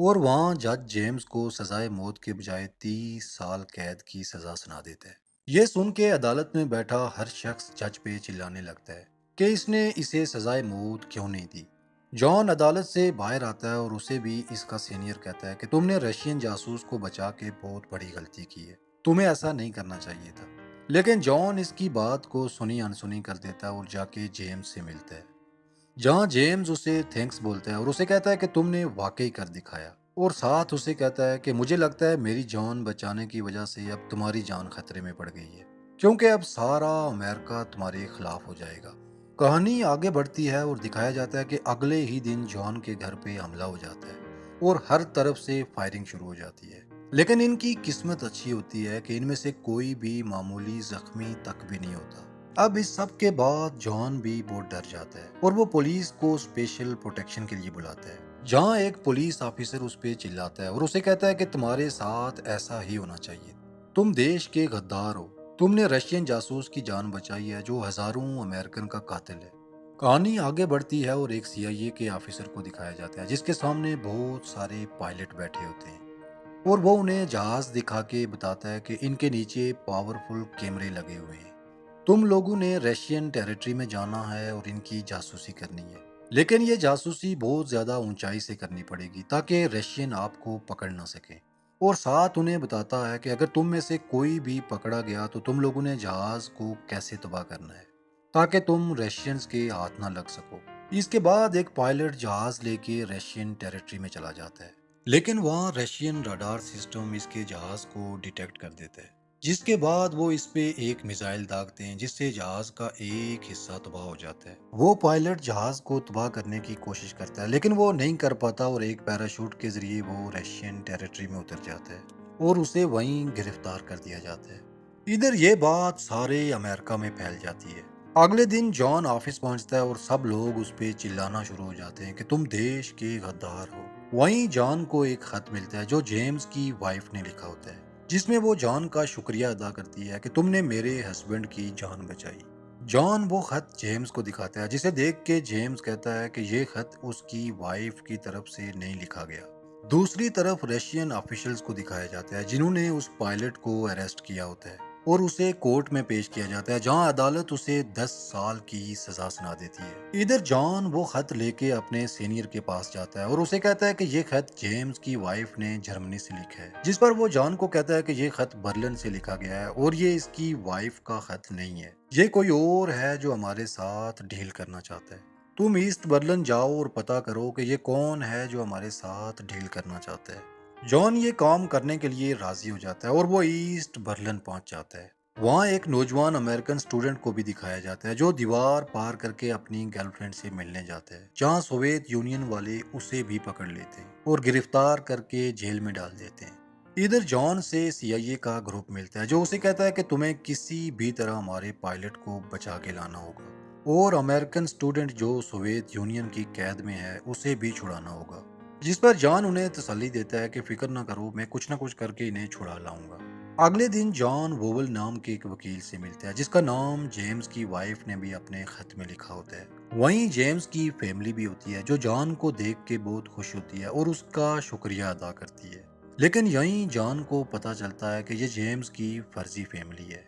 اور وہاں جج جیمز کو سزائے موت کے بجائے 30 سال قید کی سزا سنا دیتا ہے۔ یہ سن کے عدالت میں بیٹھا ہر شخص جج پہ چلانے لگتا ہے کہ اس نے اسے سزائے موت کیوں نہیں دی۔ جان عدالت سے باہر آتا ہے اور اسے بھی اس کا سینئر کہتا ہے کہ تم نے رشین جاسوس کو بچا کے بہت بڑی غلطی کی ہے، تمہیں ایسا نہیں کرنا چاہیے تھا۔ لیکن جان اس کی بات کو سنی انسنی کر دیتا ہے اور جا کے جیمز سے ملتا ہے، جہاں جیمز اسے تھینکس بولتا ہے اور اسے کہتا ہے کہ تم نے واقعی کر دکھایا، اور ساتھ اسے کہتا ہے کہ مجھے لگتا ہے میری جان بچانے کی وجہ سے اب تمہاری جان خطرے میں پڑ گئی ہے، کیونکہ اب سارا امریکہ تمہارے خلاف ہو جائے گا۔ کہانی آگے بڑھتی ہے اور دکھایا جاتا ہے کہ اگلے ہی دن جان کے گھر پہ حملہ ہو جاتا ہے اور ہر طرف سے فائرنگ شروع ہو جاتی ہے، لیکن ان کی قسمت اچھی ہوتی ہے کہ ان میں سے کوئی بھی معمولی زخمی تک بھی نہیں ہوتا۔ اب اس سب کے بعد جان بھی بہت ڈر جاتا ہے اور وہ پولیس کو اسپیشل پروٹیکشن کے لیے بلاتا ہے، جہاں ایک پولیس آفیسر اس پہ چلاتا ہے اور اسے کہتا ہے کہ تمہارے ساتھ ایسا ہی ہونا چاہیے، تم دیش کے غدار ہو، تم نے رشین جاسوس کی جان بچائی ہے جو ہزاروں امریکن کا قاتل ہے۔ کہانی آگے بڑھتی ہے اور ایک سی آئی اے کے آفیسر کو دکھایا جاتا ہے جس کے سامنے بہت سارے پائلٹ بیٹھے ہوتے ہیں، اور وہ انہیں جہاز دکھا کے بتاتا ہے کہ ان کے نیچے پاورفل کیمرے لگے ہوئے ہیں، تم لوگوں نے رشین ٹیریٹری میں جانا ہے اور ان کی جاسوسی کرنی ہے، لیکن یہ جاسوسی بہت زیادہ اونچائی سے کرنی پڑے گی تاکہ رشین آپ کو پکڑ نہ سکے، اور ساتھ انہیں بتاتا ہے کہ اگر تم میں سے کوئی بھی پکڑا گیا تو تم لوگوں نے جہاز کو کیسے تباہ کرنا ہے تاکہ تم ریشینز کے ہاتھ نہ لگ سکو۔ اس کے بعد ایک پائلٹ جہاز لے کے ریشین ٹیریٹری میں چلا جاتا ہے، لیکن وہاں ریشین راڈار سسٹم اس کے جہاز کو ڈیٹیکٹ کر دیتا ہے، جس کے بعد وہ اس پہ ایک میزائل داغتے ہیں جس سے جہاز کا ایک حصہ تباہ ہو جاتا ہے۔ وہ پائلٹ جہاز کو تباہ کرنے کی کوشش کرتا ہے لیکن وہ نہیں کر پاتا اور ایک پیراشوٹ کے ذریعے وہ ریشین ٹیریٹری میں اتر جاتا ہے اور اسے وہیں گرفتار کر دیا جاتا ہے۔ ادھر یہ بات سارے امریکہ میں پھیل جاتی ہے۔ اگلے دن جان آفس پہنچتا ہے اور سب لوگ اس پہ چلانا شروع ہو جاتے ہیں کہ تم دیش کے غدار ہو۔ وہیں جان کو ایک خط ملتا ہے جو جیمز کی وائف نے لکھا ہوتا ہے، جس میں وہ جان کا شکریہ ادا کرتی ہے کہ تم نے میرے ہسبینڈ کی جان بچائی۔ جان وہ خط جیمز کو دکھاتا ہے جسے دیکھ کے جیمز کہتا ہے کہ یہ خط اس کی وائف کی طرف سے نہیں لکھا گیا۔ دوسری طرف رشین آفیشلز کو دکھایا جاتا ہے جنہوں نے اس پائلٹ کو اریسٹ کیا ہوتا ہے اور اسے کورٹ میں پیش کیا جاتا ہے جہاں عدالت اسے 10 سال کی سزا سنا دیتی ہے۔ ادھر جان وہ خط لے کے اپنے سینئر کے پاس جاتا ہے اور اسے کہتا ہے کہ یہ خط جیمز کی وائف نے جرمنی سے لکھا ہے، جس پر وہ جان کو کہتا ہے کہ یہ خط برلن سے لکھا گیا ہے اور یہ اس کی وائف کا خط نہیں ہے، یہ کوئی اور ہے جو ہمارے ساتھ ڈیل کرنا چاہتا ہے، تم ایسٹ برلن جاؤ اور پتا کرو کہ یہ کون ہے جو ہمارے ساتھ ڈیل کرنا چاہتا ہے۔ جان یہ کام کرنے کے لیے راضی ہو جاتا ہے اور وہ ایسٹ برلن پہنچ جاتا ہے۔ وہاں ایک نوجوان امریکن اسٹوڈنٹ کو بھی دکھایا جاتا ہے جو دیوار پار کر کے اپنی گرل فرینڈ سے ملنے جاتا ہے، جہاں سوویت یونین والے اسے بھی پکڑ لیتے ہیں اور گرفتار کر کے جیل میں ڈال دیتے ہیں۔ ادھر جان سے سی آئی اے کا گروپ ملتا ہے جو اسے کہتا ہے کہ تمہیں کسی بھی طرح ہمارے پائلٹ کو بچا کے لانا ہوگا اور امریکن اسٹوڈنٹ جو سوویت یونین کی قید میں ہے اسے بھی چھڑانا ہوگا، جس پر جان انہیں تسلی دیتا ہے کہ فکر نہ کرو، میں کچھ نہ کچھ کر کے انہیں چھڑا لاؤں گا۔ اگلے دن جان ووول نام کے ایک وکیل سے ملتا ہے جس کا نام جیمز کی وائف نے بھی اپنے خط میں لکھا ہوتا ہے۔ وہیں جیمز کی فیملی بھی ہوتی ہے جو جان کو دیکھ کے بہت خوش ہوتی ہے اور اس کا شکریہ ادا کرتی ہے، لیکن یہیں جان کو پتا چلتا ہے کہ یہ جیمز کی فرضی فیملی ہے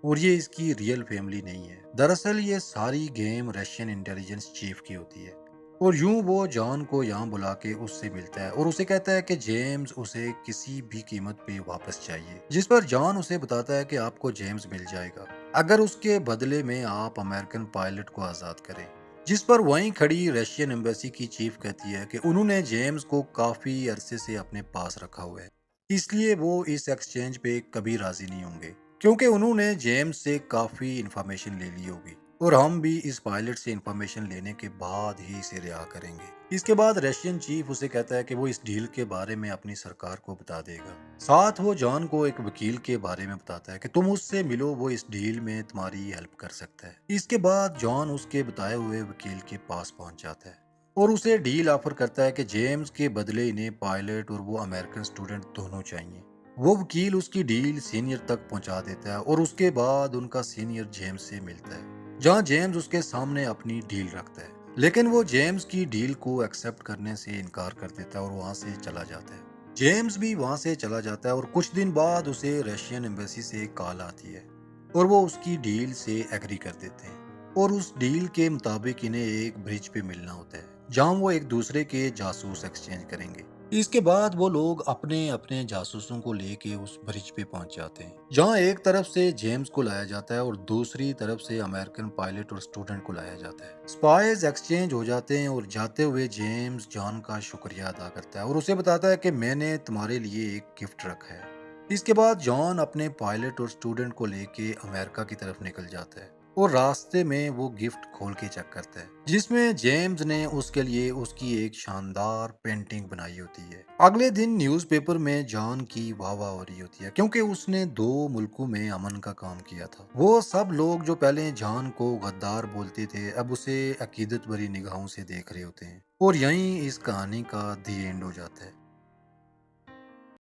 اور یہ اس کی ریئل فیملی نہیں ہے۔ دراصل یہ ساری گیم رشین انٹیلیجنس چیف کی ہوتی ہے، اور یوں وہ جان کو یہاں بلا کے اس سے ملتا ہے اور اسے کہتا ہے کہ جیمز اسے کسی بھی قیمت پہ واپس چاہیے، جس پر جان اسے بتاتا ہے کہ آپ کو جیمز مل جائے گا اگر اس کے بدلے میں آپ امریکن پائلٹ کو آزاد کریں، جس پر وہیں کھڑی رشین ایمبیسی کی چیف کہتی ہے کہ انہوں نے جیمز کو کافی عرصے سے اپنے پاس رکھا ہوا ہے، اس لیے وہ اس ایکسچینج پہ کبھی راضی نہیں ہوں گے کیونکہ انہوں نے جیمز سے کافی انفارمیشن لے لی ہوگی، اور ہم بھی اس پائلٹ سے انفارمیشن لینے کے بعد ہی اسے رہا کریں گے۔ اس کے بعد رشین چیف اسے کہتا ہے کہ وہ اس ڈیل کے بارے میں اپنی سرکار کو بتا دے گا، ساتھ وہ جان کو ایک وکیل کے بارے میں بتاتا ہے کہ تم اس سے ملو، وہ اس ڈیل میں تمہاری ہیلپ کر سکتا ہے۔ اس کے بعد جان اس کے بتائے ہوئے وکیل کے پاس پہنچ جاتا ہے اور اسے ڈیل آفر کرتا ہے کہ جیمز کے بدلے انہیں پائلٹ اور وہ امریکن اسٹوڈنٹ دونوں چاہیے۔ وہ وکیل اس کی ڈیل سینئر تک پہنچا دیتا ہے اور اس کے بعد ان کا سینئر جیمز سے ملتا ہے جہاں جیمز اس کے سامنے اپنی ڈیل رکھتا ہے۔ لیکن وہ جیمز کی ڈیل کو ایکسپٹ کرنے سے انکار کر دیتا ہے اور وہاں سے چلا جاتا ہے۔ جیمز بھی وہاں سے چلا جاتا ہے اور کچھ دن بعد اسے رشین ایمبیسی سے ایک کال آتی ہے اور وہ اس کی ڈیل سے ایگری کر دیتے ہیں اور اس ڈیل کے مطابق انہیں ایک برج پہ ملنا ہوتا ہے جہاں وہ ایک دوسرے کے جاسوس ایکسچینج کریں گے۔ اس کے بعد وہ لوگ اپنے اپنے جاسوسوں کو لے کے اس برج پہ پہنچ جاتے ہیں جہاں ایک طرف سے جیمز کو لایا جاتا ہے اور دوسری طرف سے امریکن پائلٹ اور اسٹوڈنٹ کو لایا جاتا ہے۔ سپائز ایکسچینج ہو جاتے ہیں اور جاتے ہوئے جیمز جان کا شکریہ ادا کرتا ہے اور اسے بتاتا ہے کہ میں نے تمہارے لیے ایک گفٹ رکھا ہے۔ اس کے بعد جان اپنے پائلٹ اور اسٹوڈنٹ کو لے کے امریکہ کی طرف نکل جاتا ہے اور راستے میں وہ گفٹ کھول کے چیک کرتا ہے جس میں جیمز نے اس کے لیے اس کی ایک شاندار پینٹنگ بنائی ہوتی ہے۔ اگلے دن نیوز پیپر میں جان کی واہ واہ ہو رہی ہوتی ہے کیونکہ اس نے 2 ملکوں میں امن کا کام کیا تھا۔ وہ سب لوگ جو پہلے جان کو غدار بولتے تھے اب اسے عقیدت بری نگاہوں سے دیکھ رہے ہوتے ہیں اور یہیں اس کہانی کا دی اینڈ ہو جاتا ہے۔